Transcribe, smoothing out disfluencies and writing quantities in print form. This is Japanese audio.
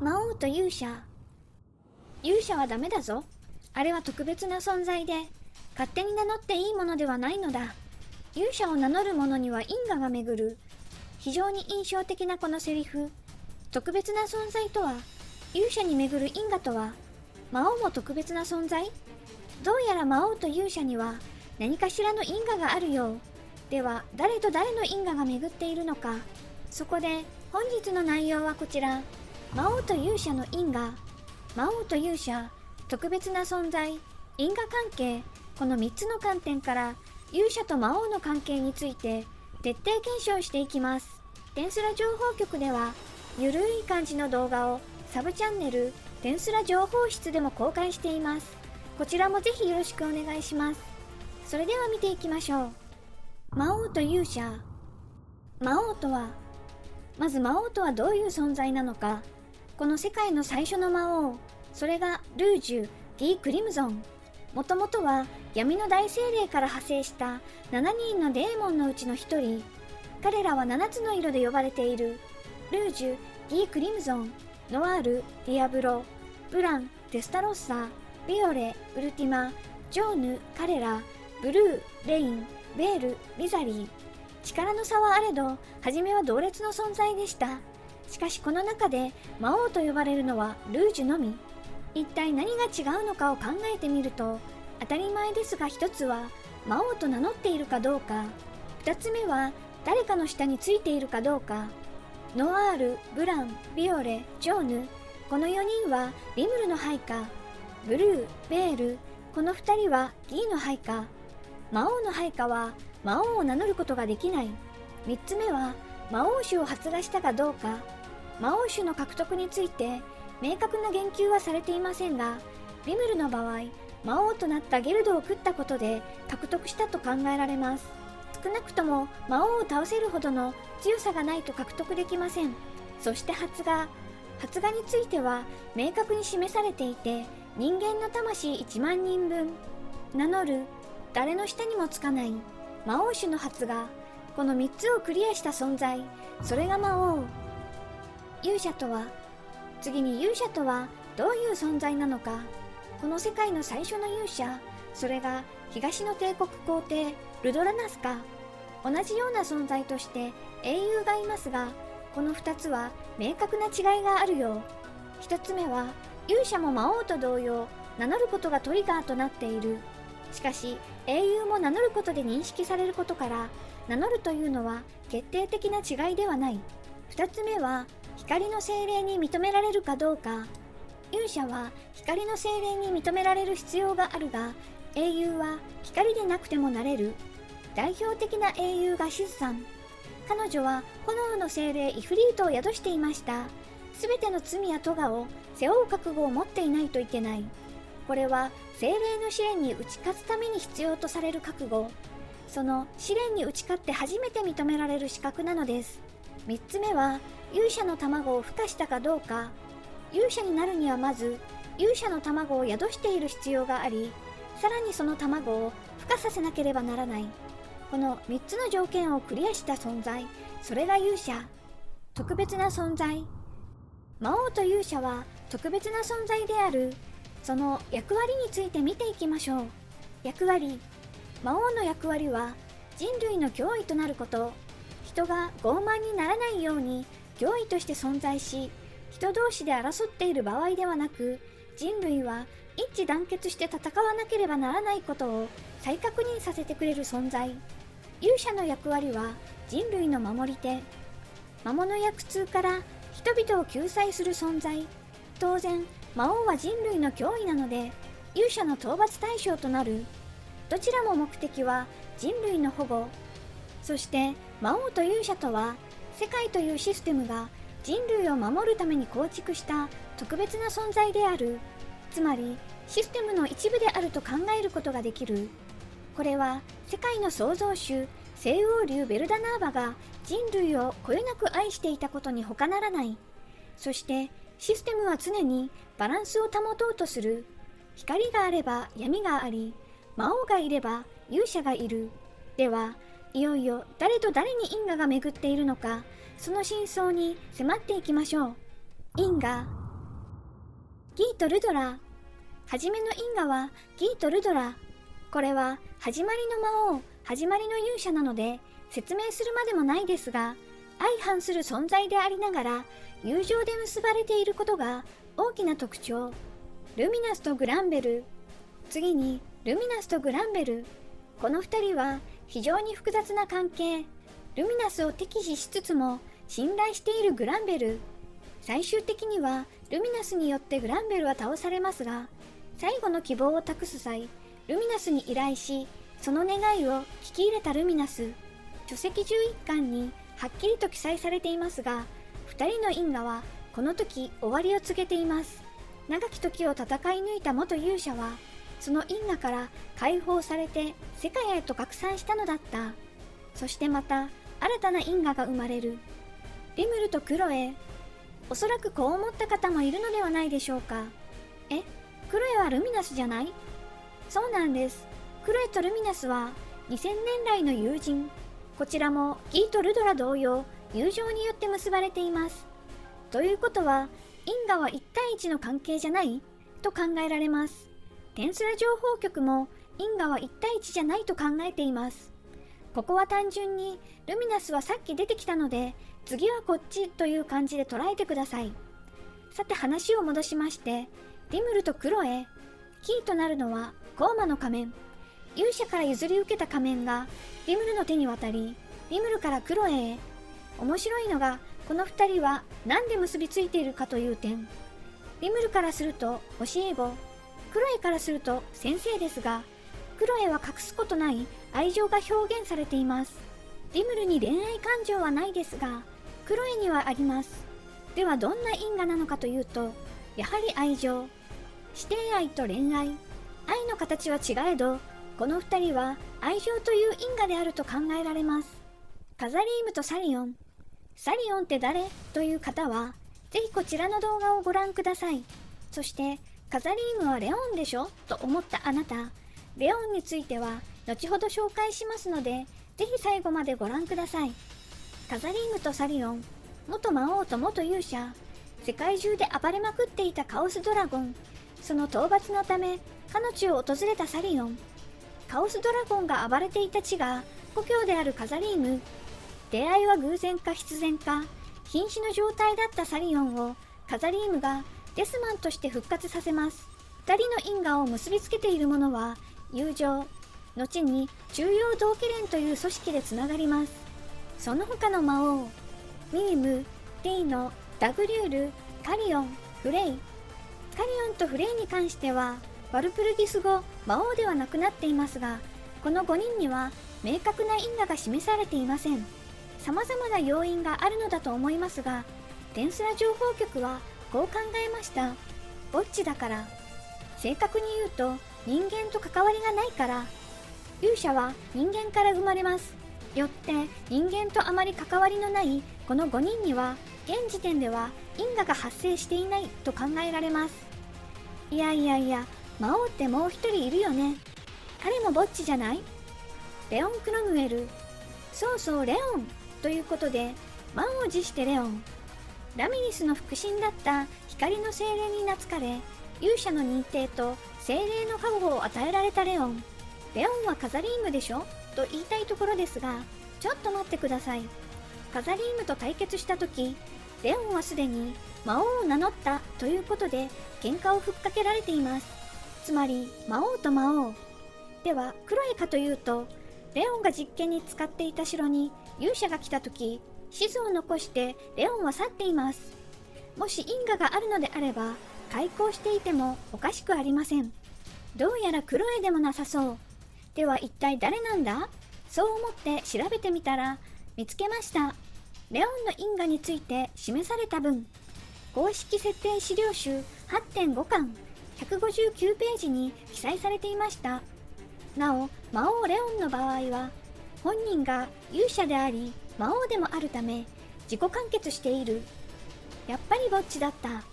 魔王と勇者。勇者はダメだぞ。あれは特別な存在で、勝手に名乗っていいものではないのだ。勇者を名乗る者には因果が巡る。非常に印象的なこのセリフ。特別な存在とは、勇者に巡る因果とは、魔王も特別な存在？どうやら魔王と勇者には何かしらの因果があるよう。では、誰と誰の因果が巡っているのか。そこで、本日の内容はこちら。魔王と勇者の因果。魔王と勇者、特別な存在、因果関係。この3つの観点から、勇者と魔王の関係について、徹底検証していきます。テンスラ情報局では、ゆるい感じの動画をサブチャンネル、テンスラ情報室でも公開しています。こちらもぜひよろしくお願いします。それでは見ていきましょう。魔王と勇者。魔王とは、まず魔王とはどういう存在なのか。この世界の最初の魔王、それがルージュ・ディ・クリムゾン。もともとは闇の大精霊から派生した7人のデーモンのうちの1人。彼らは7つの色で呼ばれている。ルージュ・ディ・クリムゾン、ノワール・ディアブロ、ブラン・テスタロッサ、ビオレ・ウルティマ、ジョーヌ・カレラ、ブルー・レイン、ベール・ビザリー。力の差はあれど、初めは同列の存在でした。しかしこの中で魔王と呼ばれるのはルージュのみ。一体何が違うのかを考えてみると、当たり前ですが一つは魔王と名乗っているかどうか。二つ目は誰かの下についているかどうか。ノワール、ブラン、ビオレ、ジョーヌ。この4人はリムルの配下。ブルー、ベール。この2人はディの配下。魔王の配下は魔王を名乗ることができない。3つ目は魔王種を発芽したかどうか。魔王種の獲得について明確な言及はされていませんが、リムルの場合、魔王となったゲルドを食ったことで獲得したと考えられます。少なくとも魔王を倒せるほどの強さがないと獲得できません。そして発芽については明確に示されていて、人間の魂1万人分。名乗る、誰の下にもつかない魔王種の発芽。この3つをクリアした存在、それが魔王。勇者とは、次に勇者とはどういう存在なのか。この世界の最初の勇者、それが東の帝国皇帝ルドラナスカ。同じような存在として英雄がいますが、この2つは明確な違いがあるよう。1つ目は勇者も魔王と同様、名乗ることがトリガーとなっている。しかし英雄も名乗ることで認識されることから、名乗るというのは決定的な違いではない。2つ目は光の精霊に認められるかどうか。勇者は光の精霊に認められる必要があるが、英雄は光でなくてもなれる。代表的な英雄がシズさん。彼女は炎の精霊イフリートを宿していました。すべての罪や咎を背負う覚悟を持っていないといけない。これは精霊の試練に打ち勝つために必要とされる覚悟。その試練に打ち勝って初めて認められる資格なのです。3つ目は勇者の卵を孵化したかどうか。勇者になるにはまず勇者の卵を宿している必要があり、さらにその卵を孵化させなければならない。この3つの条件をクリアした存在、それが勇者。特別な存在。魔王と勇者は特別な存在である。その役割について見ていきましょう。役割。魔王の役割は人類の脅威となること。人が傲慢にならないように脅威として存在し、人同士で争っている場合ではなく、人類は一致団結して戦わなければならないことを再確認させてくれる存在。勇者の役割は人類の守り手。魔物や苦痛から人々を救済する存在。当然、魔王は人類の脅威なので、勇者の討伐対象となる。どちらも目的は人類の保護。そして、魔王と勇者とは、世界というシステムが人類を守るために構築した特別な存在である。つまり、システムの一部であると考えることができる。これは、世界の創造主、聖王竜ベルダナーバが人類をこよなく愛していたことに他ならない。そして、システムは常にバランスを保とうとする。光があれば闇があり、魔王がいれば勇者がいる。では、いよいよ誰と誰に因果が巡っているのか、その真相に迫っていきましょう。因果。ギーとルドラ。はじめの因果はギーとルドラ。これは始まりの魔王、始まりの勇者なので説明するまでもないですが、相反する存在でありながら友情で結ばれていることが大きな特徴。ルミナスとグランベル。次にルミナスとグランベル。この2人は非常に複雑な関係。ルミナスを敵視しつつも信頼しているグランベル。最終的にはルミナスによってグランベルは倒されますが、最後の希望を託す際、ルミナスに依頼し、その願いを聞き入れたルミナス。書籍11巻にはっきりと記載されていますが、2人の因果はこの時終わりを告げています。長き時を戦い抜いた元勇者は、その因果から解放されて世界へと拡散したのだった。そしてまた新たな因果が生まれる。リムルとクロエ。おそらくこう思った方もいるのではないでしょうか。クロエはルミナスじゃない？そうなんです。クロエとルミナスは2000年来の友人。こちらもギーとルドラ同様、友情によって結ばれています。ということは、因果は1対1の関係じゃないと考えられます。テンスラ情報局も因果は1対1じゃないと考えています。ここは単純にルミナスはさっき出てきたので、次はこっちという感じで捉えてください。さて話を戻しまして、リムルとクロエ。キーとなるのはゴーマの仮面。勇者から譲り受けた仮面がリムルの手に渡り、リムルからクロエへ。面白いのが、この2人は何で結びついているかという点。リムルからすると教え子、クロエからすると先生ですが、クロエは隠すことない愛情が表現されています。リムルに恋愛感情はないですが、クロエにはあります。ではどんな因果なのかというと、やはり愛情。師弟愛と恋愛。愛の形は違えど、この2人は愛情という因果であると考えられます。カザリームとサリオン。サリオンって誰という方は、ぜひこちらの動画をご覧ください。そして、カザリームはレオンでしょと思ったあなた、レオンについては後ほど紹介しますので、ぜひ最後までご覧ください。カザリームとサリオン、元魔王と元勇者、世界中で暴れまくっていたカオスドラゴン、その討伐のため、かの地を訪れたサリオン。カオスドラゴンが暴れていた地が故郷であるカザリーム。出会いは偶然か必然か、瀕死の状態だったサリオンをカザリームがデスマンとして復活させます。二人の因果を結びつけているものは友情。後に中央同期連という組織でつながります。その他の魔王、ミリム、ティーノ、ダグリュール、カリオン、フレイ。カリオンとフレイに関してはワルプルギス後魔王ではなくなっていますが、この5人には明確な因果が示されていません。様々な要因があるのだと思いますが、テンスラ情報局はこう考えました。ぼっちだから。正確に言うと人間と関わりがないから。勇者は人間から生まれます。よって人間とあまり関わりのないこの5人には現時点では因果が発生していないと考えられます。いやいやいや、魔王ってもう一人いるよね。彼もぼっちじゃない？レオン・クロムウェル。そうそう、レオンということで、満を持してレオン。ラミリスの腹心だった光の精霊に懐かれ、勇者の認定と精霊の加護を与えられたレオン。レオンはカザリームでしょと言いたいところですが、ちょっと待ってください。カザリームと対決した時、レオンはすでに魔王を名乗ったということで喧嘩をふっかけられています。つまり魔王と魔王。ではクロエかというと、レオンが実験に使っていた城に勇者が来た時、地図を残してレオンは去っています。もし因果があるのであれば、開口していてもおかしくありません。どうやらクロエでもなさそう。では一体誰なんだ？そう思って調べてみたら見つけました。レオンの因果について示された文、公式設定資料集 8.5 巻159ページに記載されていました。なお、魔王レオンの場合は本人が勇者であり魔王でもあるため自己完結している。やっぱりぼっちだった。